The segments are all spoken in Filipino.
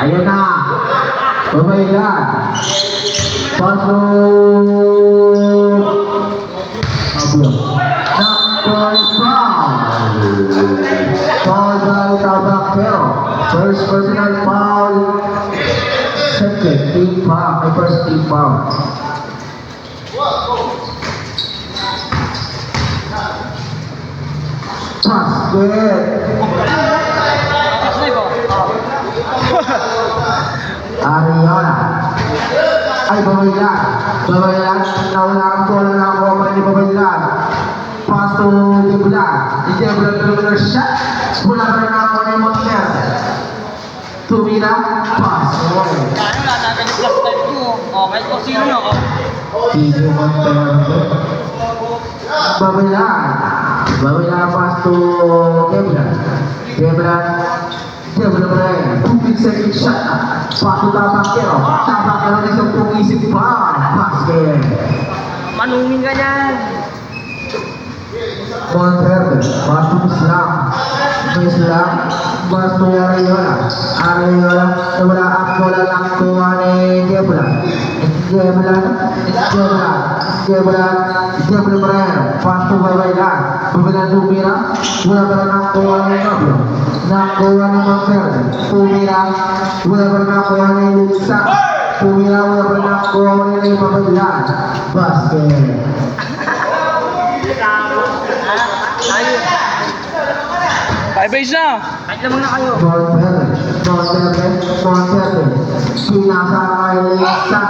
Ayun na. Pabailan. Pasok. Nakboy foul. Foul by Tabacero. First personal foul. Second team foul. First team foul. Basket. Ariola. Ay, Babailan. Babailan. Nawala ang bola na ako. Ni Babailan. Pass to Deblan. Di Deblan terminal shot. Bola pa rin ako ni Montes. Tumira. Pass. Ano na, nagalit last time ko. Okay, ko sino na ako? Tijo Montes. Babailan. Babailan pass to Deblan. Deblan. Deblan pa rin. 15 second shot. Pass to Tabacero. Tabacero na isang pong-isip pa. Basket. Manungin ka niyan. Montes. Pass to Islam. Islam. Pass to Ariola. Ariola. Wala ang bola lang kuha ni Deblan. Deblan. Deblan. Deblan. Deblan pa rin. Pass to Babailan. Babailan tumira. Wala pa rin ang kuha ni Noblo. Nakuha ni Montes. Tumira. Wala pa rin ang kuha ni Lisa. Tumira. Wala pa rin ang kuha ni Babailan. Basket. Bye-bye na. Kahit naman na kayo. Montes. Pinasa kay Lisa.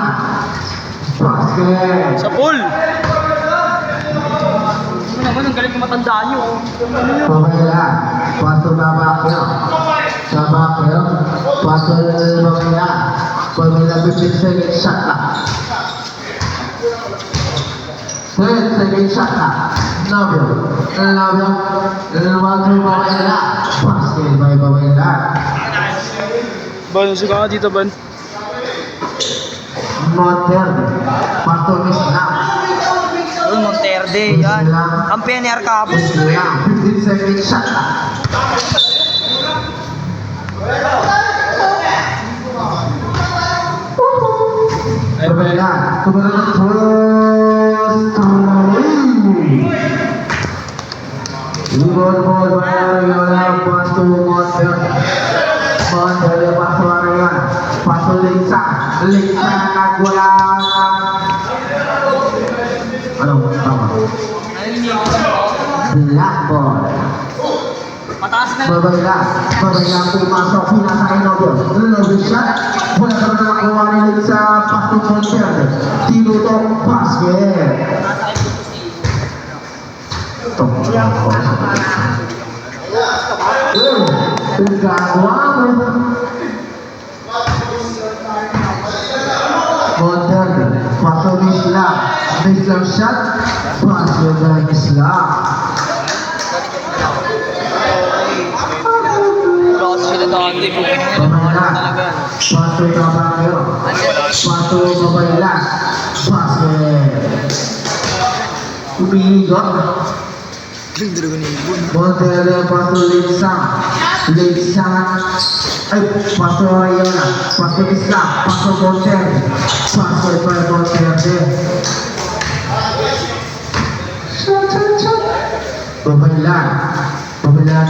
Basket. Sa pool. Ano naman, ang galing ng matandaan nyo. Babailan. Paso Tabacero. Tabacero. Paso Babailan. Babailan 15 second shot na. 10 second shot na. Nobel. Nobel. Babailan. Basket by Babailan. Ban, suka ka dito, Ban. Monterde. Paso Islam. Doon, Monterde, yan. Kampiyan ni Arcabos. Islam. 15 second shot na. Babailan. Tumalan ng first three. Rebound ball by Ariola. Pass to Monterde. Monterde pass to Ariola. Pass to Lisa. Lisa nagwala ng... Ano? Tama. Black ball. Mataas na. Babailan. Babailan pumasok. Pinasa kay Nobel. Nobel shot. Wala ka na nakakuha ni Lisa. Pass to Monterde. Tinutong basket. Ito. Pinagagawa mo. Monterde. Pass to Islam. Islam shot. Basket by Islam. Lakas sila dati. Babailan. Paso Tabacero. Paso Babailan. Basket. Umihigot. Monterde paso Lisa. Lisa. Ay, paso Ariola. Paso Islam. Paso Monterde. Basket by Monterde. Babailan. Babailan.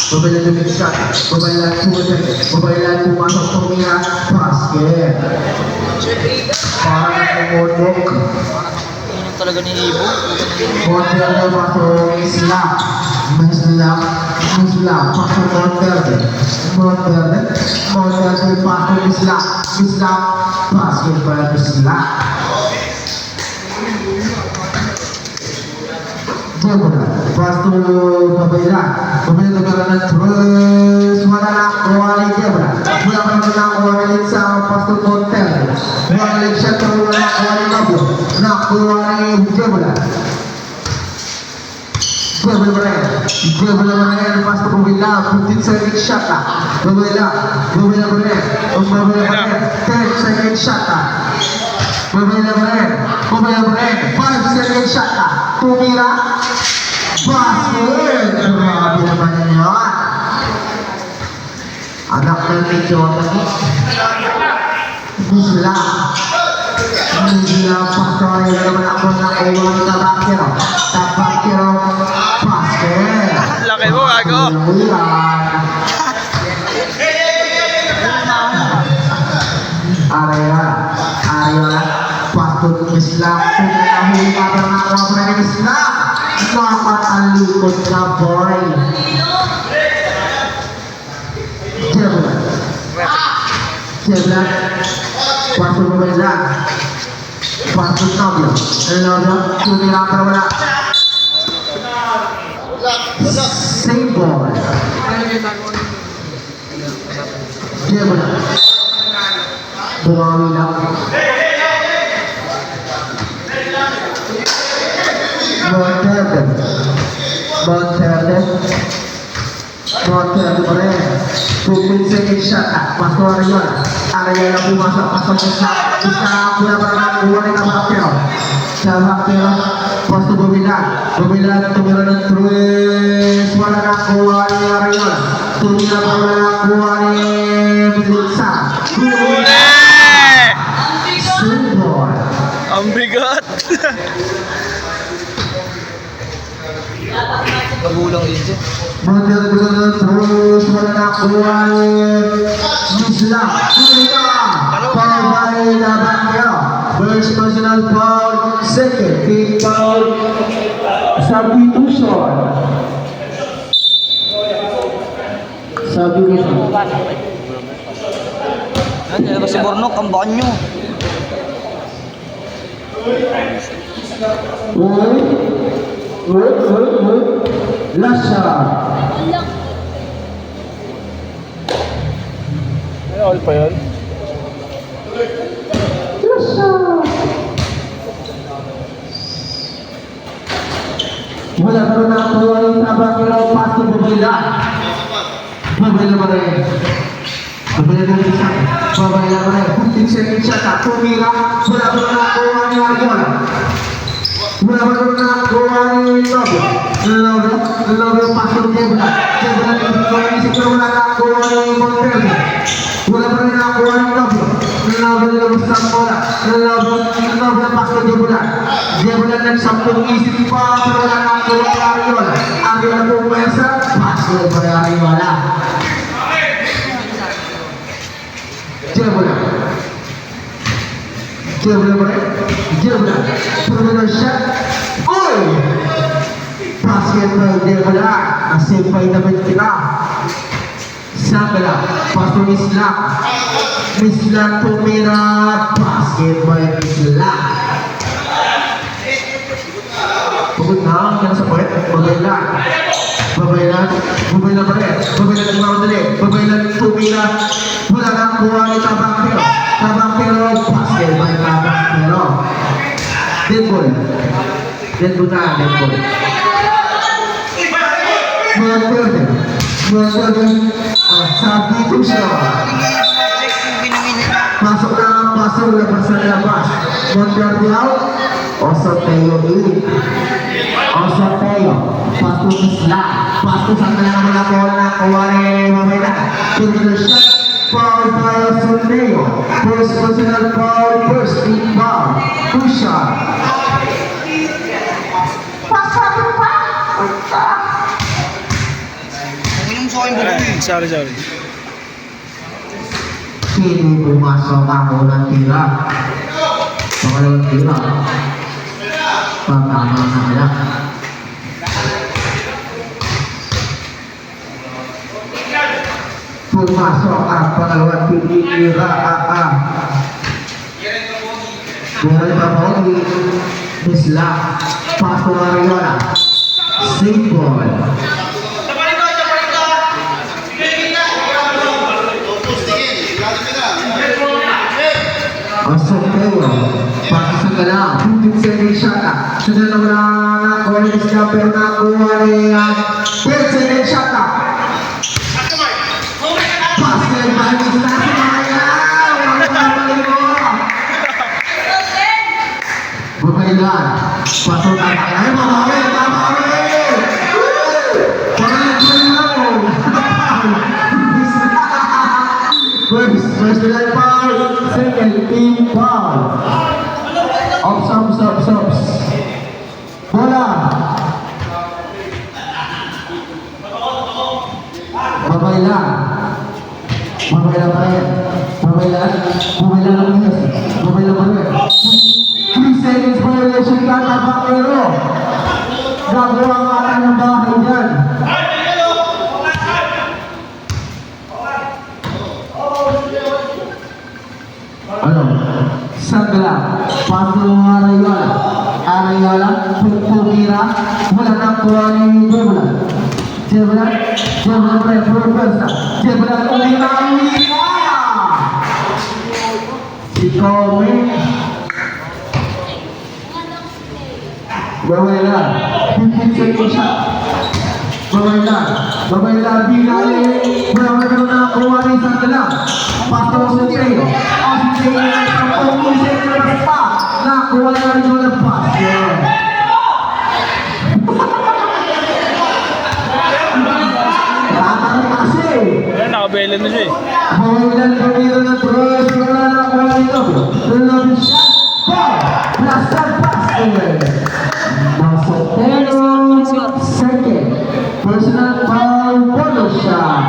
Babailan lumit shot. Babailan pumasok. Babailan pumasok tumira. Basket. Parang umudok. Inom talaga ni Ibo. Monterde pasok Islam. Islam. Pasok Monterde. Monterde pasok Islam. Basket by Islam. Deblan. Pass to Babailan. Babailan nagkaroon ng terus. Wala na kuha ni Deblan. Wala pa naman nakuha ni Lisa. Pass to Monterde. Wala ni Lisa. Wala nakuha ni Nobel. Nakuha ni Deblan. Deblan. Pass to Babailan. 15 second shot na. Babailan. 10 second shot na. Babailan. 5 second shot na. Tumira. Basket! Grabe naman yun. Anak ng medyo Islam. Islam pastor yang naman ako ng uwan tabakero. Tabakero basket. Laki mo, gago. Area, pastor Islam. Pinahuli ka ba ng obra ng Islam? Nakatalikod ka, boy. Sebelak pastor Pembelaan pastor Nobel Tumira Perwala Simbol Sebelak Buawila Monterde boleh Bukit Indonesia Pastor Ariola Ariola pumasok pasok bisa pula berenang dua dengan Bakero Bakero Pastor Bumila tumira dan terus wala nakuha ni Ariola tumira wala nakuha ni Melissa Simbol Ang bigat. Magulang din siya. Betul-betul terus menakuan Islam Pemain Bakero Personal foul second team foul substitution Ano ba si Bornok? Ang banyo. Lasha Ano all pa yun? Wala pa rin nakuha yung Bakero pasto Bumila pa rin Babila pa rin Putin second shot tumira wala pa rin nakuha ni Ariola wala pa rin nakuha ni Nobel pasok Jebla wala nakuha ni Monterde wala pa rin nakuha ni Nobel labas ng bola Nobel pasok Jebla nagsabtong isip pa pero wala nakuha ni Ariola pumesa pasok pa rin Ariola Jebla permainan shot basket by Jebla nasib by dapat kita Sabela pastor Islam tumira basket by Islam pagod na kaya sa puwet Babailan pa rin Babailan tumira wala nang kuha ni Bakero basket by Bakero dead ball Monterde substitution masuk lepas Monterde out Osoteo ini pastu Islam pastu sampai yang nakuha ni Babailan Turner shot foul by Osoteo personal foul first team foul Pusha Uminom sa aking buto. Sorry. Kini pumasok ang unang tira pangalawang tira pagtama na kaya pumasok ang pangalawang tira bumalik pa po ni Islam Pastor Ariola Simbol Osoteo pasok sa gala Putin second shot sudah na nakuha ni Islam pero nakuha ni second shot basket by Islam Babailan pasok ang ay mabawi Personal foul. Second team foul. Ops. Bola. Babayla. Babayla pa yan. Babayla lang yan. Babayla pa yan. 3 seconds violation ka, Tapakero. Gagawa nga ka ng bahay dyan. Ano? Sagla. Paso ng Arayola. Pumira. Wala na kuha ni Jebla pre, Profesa. Jebla Ulina. Si Kobe. Babayla. 15 seconds siya. Babayla. Binali. Wala na nakakuha ni Sagla. Paso sa Teo. Ang si Teo ay ang pumusik na pa. Nakakuha na rin yung nagpas. Nakabela na siya eh. Babaylan pumiro ng Troyes. Wala na nakakuha nito. Lulobin siya. Ball. Blastar basket. Masotero. Second. Personal foul. Bonus shot.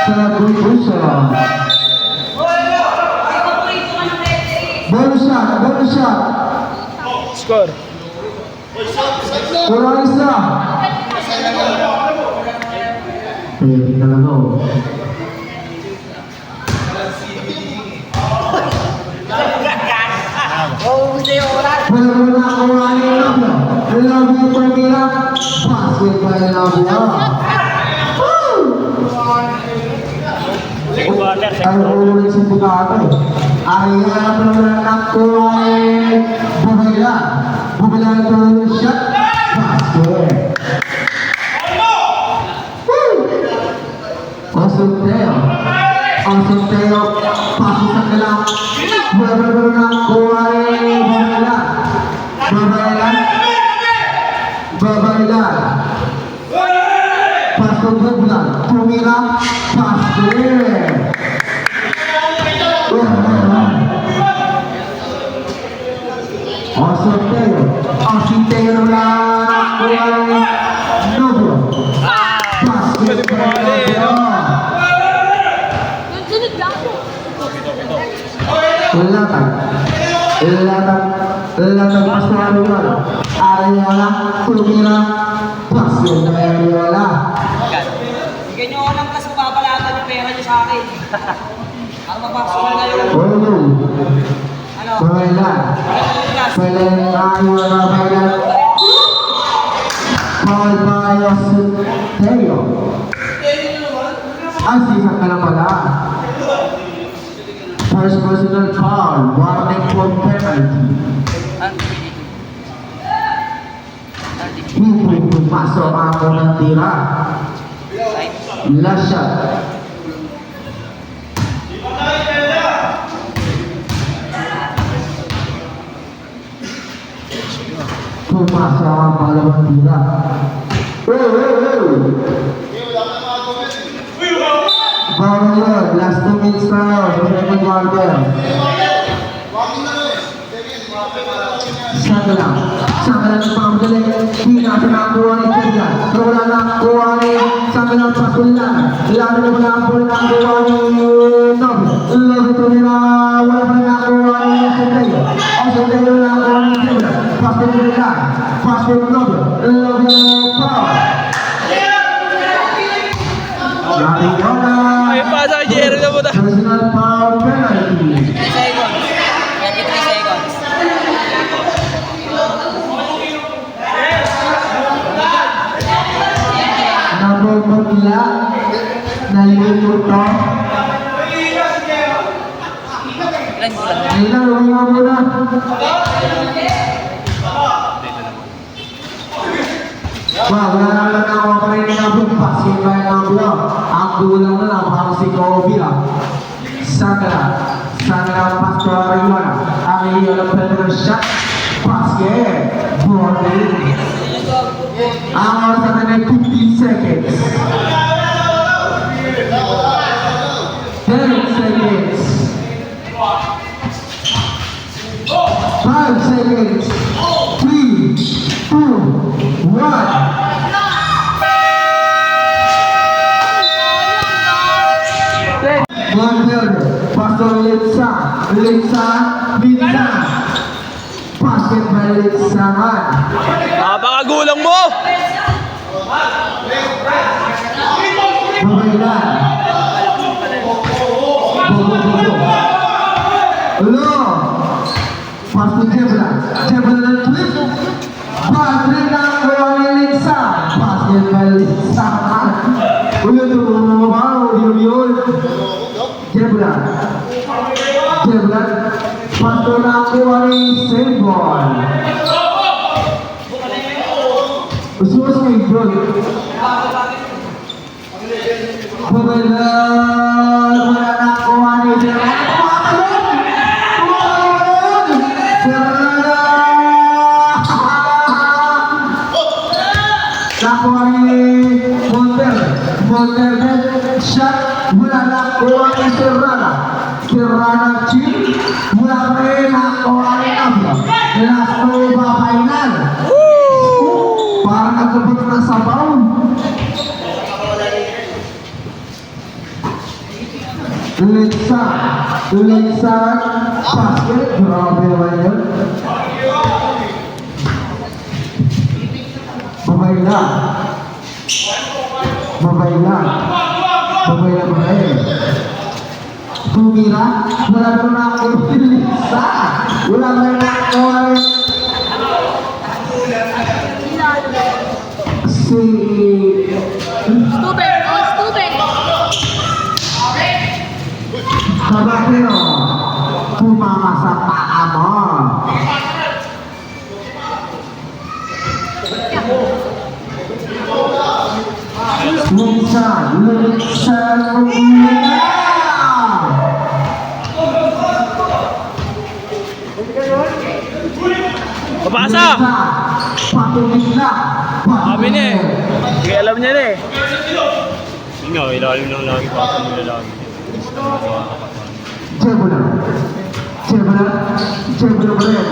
Substitution. Bonus shot. Score. Kurang isa. Tingnan na ako. Wala mo na ako wala yung love you Pamira. Basket pa yung love you. Ay, ulo rin si Bukata eh. Ay, wala pa naman nakuha eh. Bumila ito yung shot. Basket. Osoteo, paso sa kalang. Wala pa naman nakuha eh. Babayla. Paso Bubla. Pumira. Basket. Osoteo na nakuha eh. Noblo. Basket. Latag pasto Arayola, Pumira, basket na Arayola. Bigyan nyo ako ng kas kung papalatan yung pera nyo sa akin. Ako magpapasukan kayo. Ano? Babayla. Paul Bayos Teo. Ang sisang ka na pala. First personal foul, warning for penalty. Hindi pumasok ang unang tira. Last shot. Pumasok ang pangalawang tira. Bawal, last 2 minutes na sa second quarter. Sagla ng panggaling. Hindi natin nakakuha ni Kibla. Pero wala nakakuha ni Sagla ng pasulan. Lalo na wala po nakakuha ni Nob. Love ito nila. Wala pa nakakuha ni Osoteo. Osoteo nakakuha ni Kibla. Pasok nila. Pasok Nob. Love Paul. Arayola. Ay, pasa kay Jerry na mo na. Personal foul penalty. 3 seconds. 33 seconds. Nabubagla. Nalilimuto. Ilang huwag mo muna. Wala naman ako pa rin nabog. Basket pa yung nablo. Ang gulang na lang parang si Kobe Sagla pasto Arayola. Arayola Pedro shot. Basket. Boarding. Ang oras natin ay 15 seconds. seconds. 3, 2, 1. Monterde, Pastor Litsa, Minna. Basket by Litsangan. Napakagulang mo! Pabailan. Bobo. Ulo. Pastor Jebla ng twist. Basket ng Litsa. Basket by Litsangan. Ulo to mababaw, yun. Jebla. Pastor ng save ball. Usus may goal. Pabailan. Wala na kuha ni nakuha ni Monterde. Shot. Wala na kuha ni Serrana Chin. Wala pa rin nakuha ni Abla. Last ba final. Parang nagkabot na sabaw. Litsa basket. Grabe naman yun. Mabailan ba eh? Tumira. Wala pa na ako Litsa. Wala pa na ako si Stupid! Kabakero, tumama sa paa mo. Litsa Papasa! Patungin na. Sabi niya eh. Hindi alam niya na eh. Yun nga, ilalim lang lagi pa ako nila lagi. Jebula ba rin?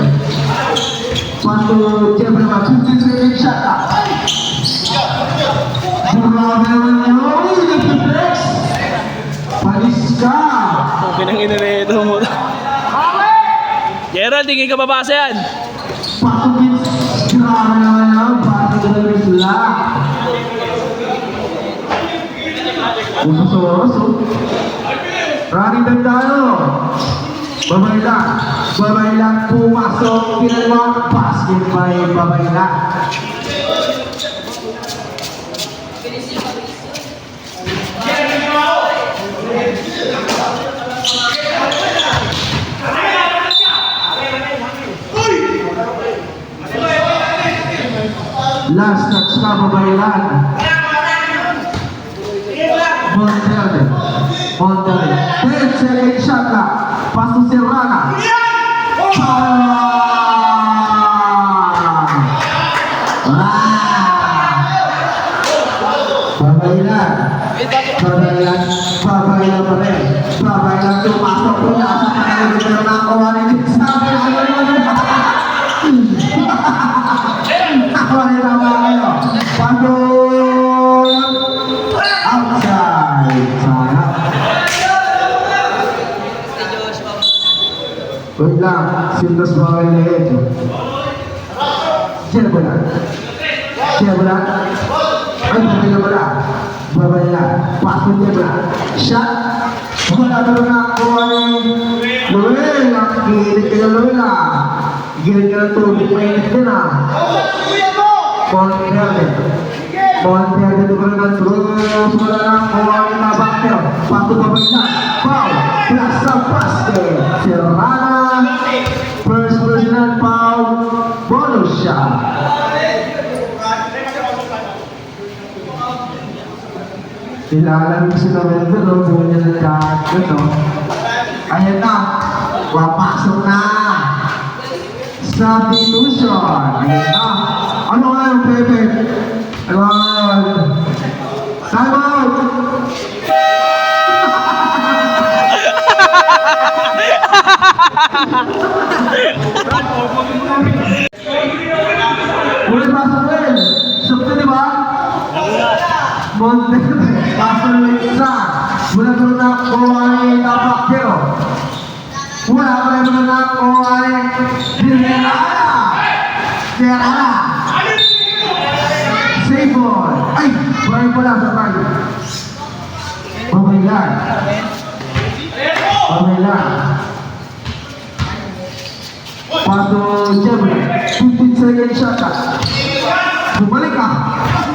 Pato Jebula ba? 50 second shot. Grabe naman yun! Nag-flex! Palis ka! Pinangina na ito mo. Gerald, tingin ka papasa yan. Patungin. Grabe naman yun. Patungin sila. Usos. Running down tayo. Babaylan. Pumasok. Pinalawang basket by Babaylan. Last touch na Babaylan. Monterde. 10 second shot na. Pass to Serrana. Babaylan pa rin. Babaylan tumasok po na sa kanila. Pero nakuha ni Litsa. Nakuha ni tama kayo. Pandol. Outside. Sayang. Wait lang. Sintas bawal na ito. Jebula. Ay, Babaylan. Pasok Jebula. Shot. Wala doon na ako ay Luel. Gilit ka na Luel ah. Gilit ka na tubig. Mainit din ah. Monterde ito pa rin ang truth. Wala na ako ay mabakter. Pasok Babaylan. Foul. Plus sa basket. Serrana. First personal foul. Bonus shot. Ilalang si November, no? Buwan niya ng jacket, no? Ayan na. Wapasok na. Substitution. Ayan na. Ano nga yung Pepe? Ano nga yun? Time out! Ulit pasok rin. Sakto, di ba? Monte, pasok rin isa. Mula ko na kuha ni Tapakero. Wala pa rin na kuha ni Dirana. Dirana. Save ball. Ay, buhay pala sa tayo. Pamailan. Pamailan. Paso Jebra. 15 second shot ka. Bumalik ka.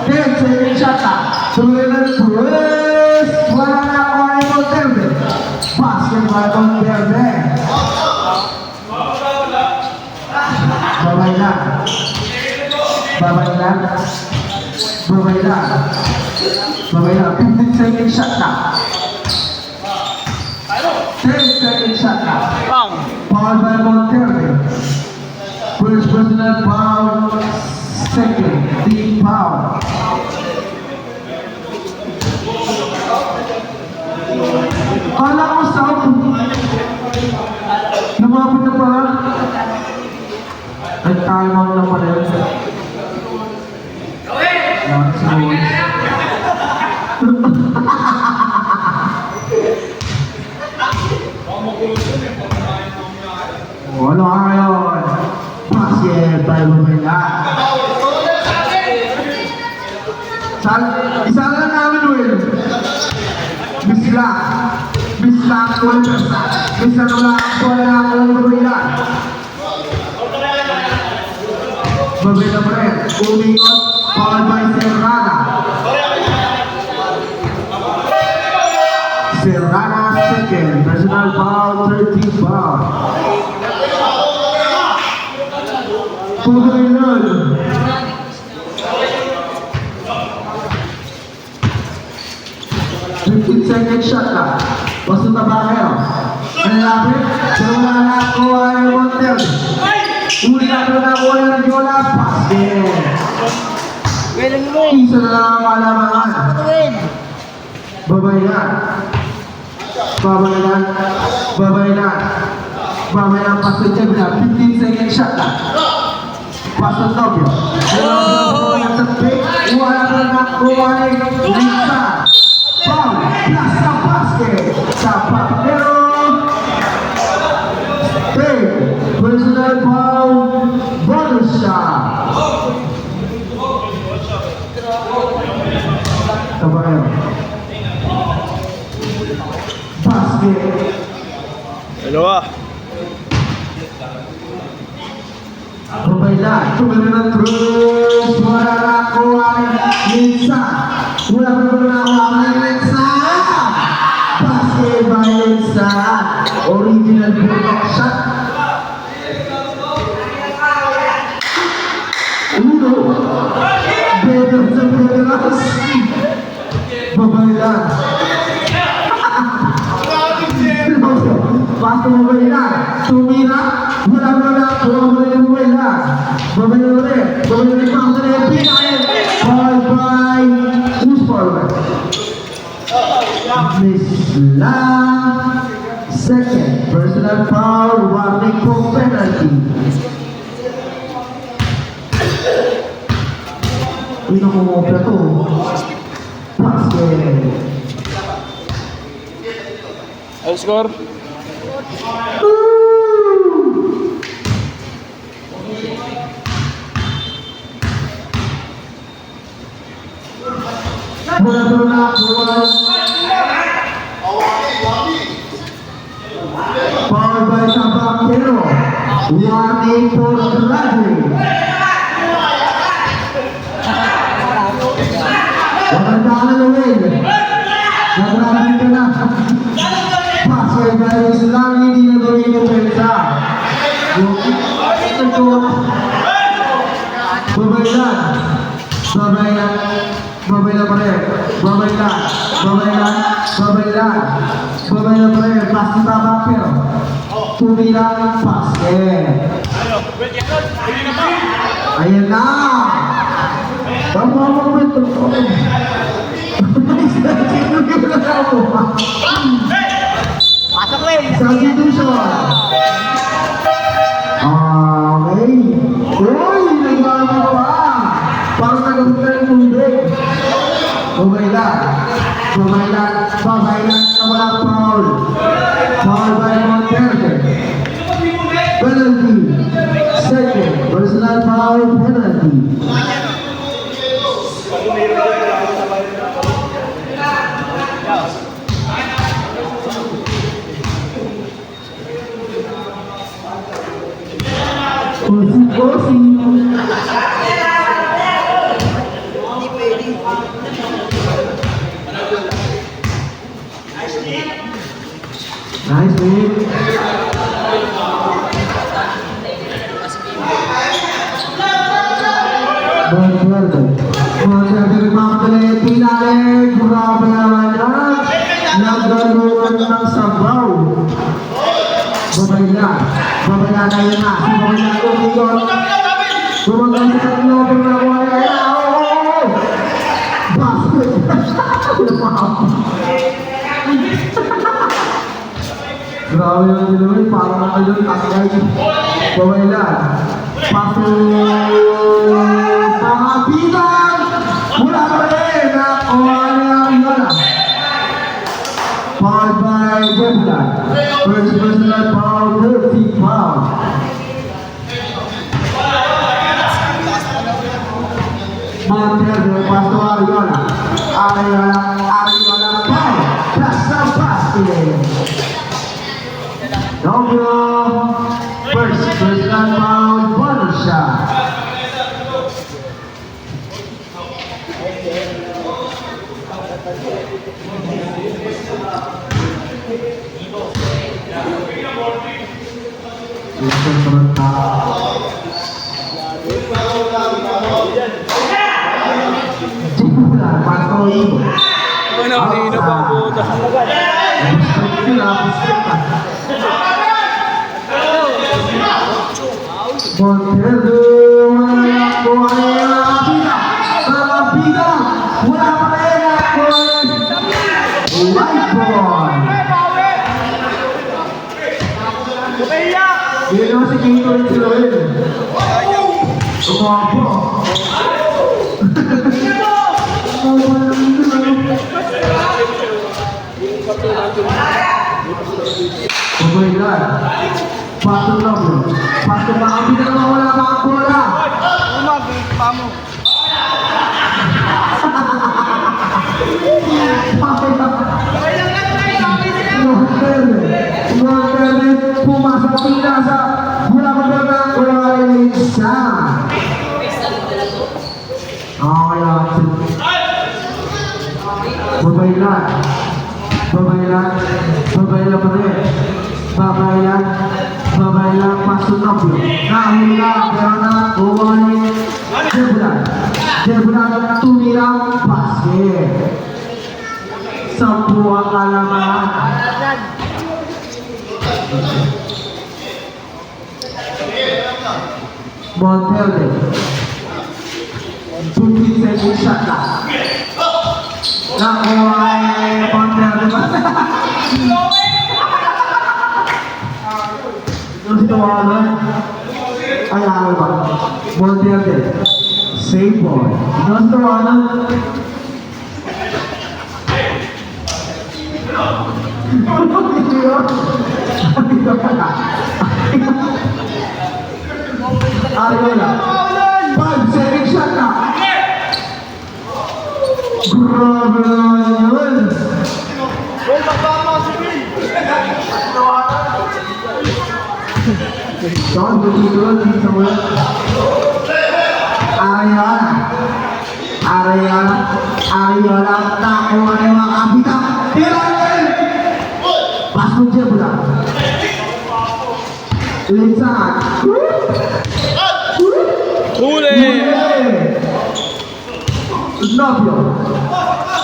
10 second shot ka. Tuloy na twist. Wala na kuha ni Monterde. Basketball Monterde. Pamailan. Pamailan. Pamailan. Pamailan. 15 second shot ka. 10 second shot ka. Bang! Foul by Monterde. First personal foul. Second team foul. Kala ko stop. Lumapit na pala. Nag-timeout na pala yun. Wala ngayon. Basket by Lumina. Isa lang namin, Will. Bisla. Bisla ang tuwan siya. Bisla na lang ang tuwan na ako ng Lumina. Babila pa rin. Umingot. Foul by Serrana. Serrana second. Personal foul. 13 foul. Pagkailan. Second shot ka. Pasok na ba kayo? Ano lapit? Pero wala na kuha ng Monterde. Uli na ko na kuha ng Yola. Basket. Galing mo eh. Isa na lang ang malamangan. Babaylan. Babaylan. Babaylan. Babaylan pasok Jebra. 15 second shot ka. Pasok Tokyo. Wala na kuha ng Lisa. Foul, plus sa basket, sa Papero. Third, personal foul, bonus shot. Tabayo. Basket. Dalawa. Babaylan, tumulong ng Cruz. Wala na kuha ng Lisa. Wala pa naman na kuha ng Lisa. Basket by Lisa. Original bulldog shot. Uno. Better sa Beteras. Babaylan. Basta Babaylan. Tumira. Wala pa na kuha ng Babaylan. Babaylan ulit. Babaylan counter na pinain. Foul by who's forward? Misla. Second, personal foul, warning for penalty. Uy, nakumopla to. Basket. Ano score? Mula na kuha. Foul by Tapakero. Warning for Bradley. Magandaan na Will. Nagrabi ka na. Basket by Islam, hindi na gawin yung pensa. Babaylan. Babaylan. Babaylan pa rin. Babaylan. Babaylan. Babaylan. Babaylan pa rin. Basket Tapakero. Tumirang basket. Ayan na. Tama mo ba ito? Pasok rin. Substitution. Pabailan, pabailan na walang foul. Foul by Monterde. Penalty. Second, personal foul penalty. Osi. Nice hit. Monterde. Monterde nagmamadali. Pinalik. Grabe naman yan. Naggaluan ng sabaw. Babayla. Babayla na yun na. Si Babayla umigot. Bumagal sa kanilo. Bumagal na yun. Basket. Grabe yung dinuloy. Parang nakaloy. Asgay. Babayla. Pangabitan! Mula pa rin! Nakuha niya ang bola. Foul by Jeblan. First personal foul, 30 foul. Monterde, pasto Ariola. Ariola, foul. That's the basket. Novio, first personal foul, bonus shot. Langsung serentak. Jeblan, pasto itu. Ano, kanina pa ang puta. Monterde, nakuha niya ang bida. Wala pa rin nakuha. White ball. Yun naman si King Torres si Loel. Umapo. Pabailan. Pasok lang bro. Pasok lang. Ang bida naman wala pa ang bola. Monterde pumasok pinasa bola berbeda Walisa. Kaya Babailan pa rin. Babailan pasok na bro. Nahula pero nakuha ni Jeblan tumirang basket. 10 ang kalamangan. Monterde. 15 second shot lang. Nakuha ni Monterde pa. Yung sitawanan. Ay, ano ba? Monterde. Save ball. Yung sitawanan. Ariola. 5 second shot na. Grabe naman yun. John, begitu di semua. Ariola nakuha ni mga kabita. Tirahin! Pasok Jeblan. Lisan. Huli! Novio.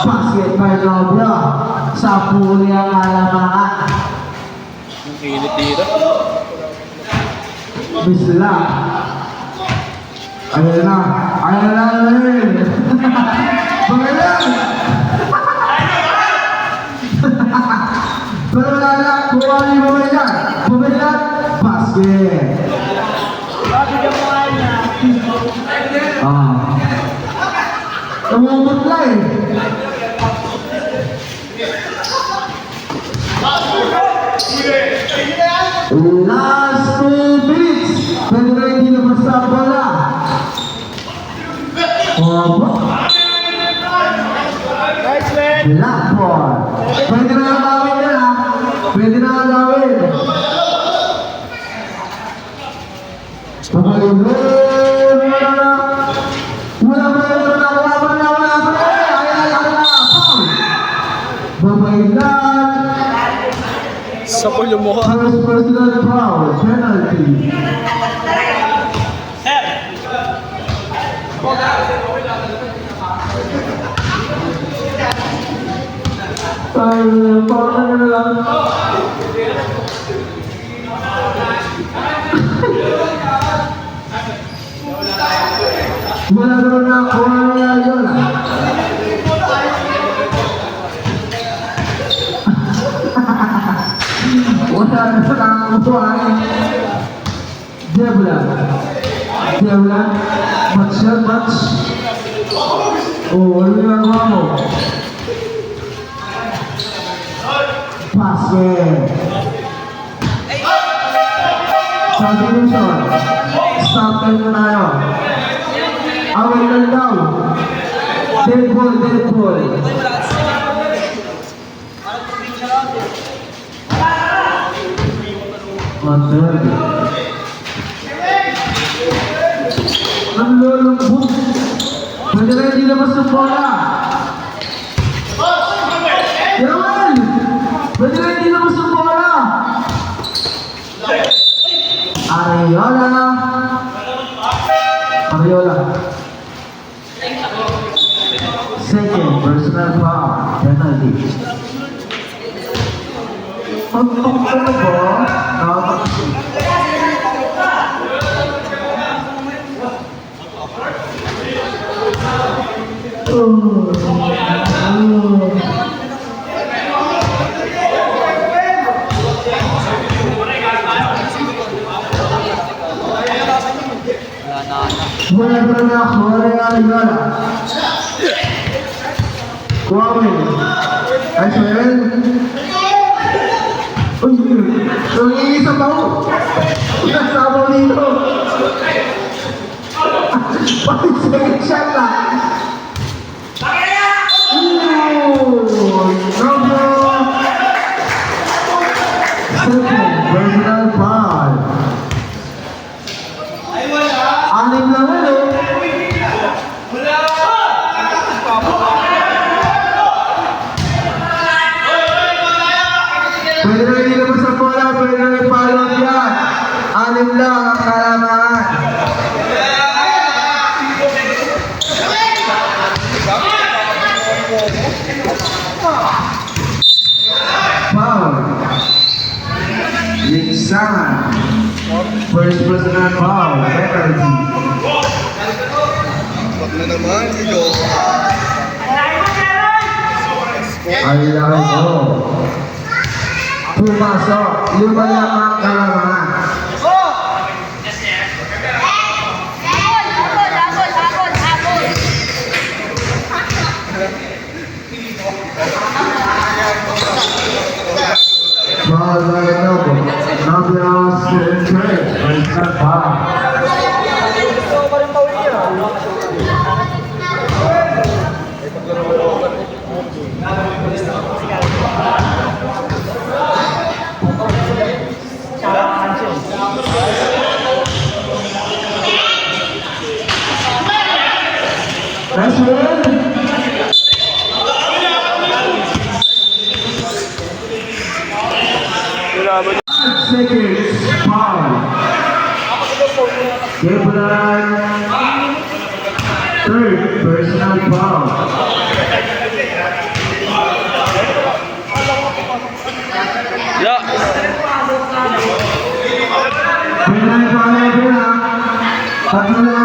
Basket by Novio. Sa puli ang alamangan. Ang init dito. Bisla. Ayan na. Pangalan. Pero wala na. Kuha ni Babailan. Basket. Namumutla eh. Last 2 minutes. Pwede na hindi na basta bola. Opo. Black ball. Pwede na gawin yan ha. Pwede na gawin. Wala pa. Babaylan. Sa pulo mo. First personal foul, penalty. Ay, parang ano lang. Wala naman na ako yun. Wala na sa kakakutuan. Diabla. Match yan, match. Oh, ano yung nagawa mo? Basket. Substitution. Stop time na tayo. Away lang daw. Dead ball. Third. Ang lulubog. Pwede na hindi labas ng bola. Yaman! Pwede na hindi labas ng bola. Ariola. Second personal foul. Penalty. Pagpapag na ba? Wala na ako, Ariola. Kuwawin. Ay, Suel. Uy, nangingisap ako. Nasama dito. 5 seconds shot lang. Second personal foul. Anim lang ulit. Pwede na hindi naman sa bola, pwede na i-follow yan. Anim lang ang kalamangan. Foul. Linsangan. First personal foul, penalty. Wag na naman, ito. Ay, laki mo. Pumasok. Lima lang ang kalamangan. Foul by Nobo. Nobios Trade. Personal foul. Nice one. Seconds, foul. Keblan. Third personal foul. Ya. Penalty foul na. Tatlo na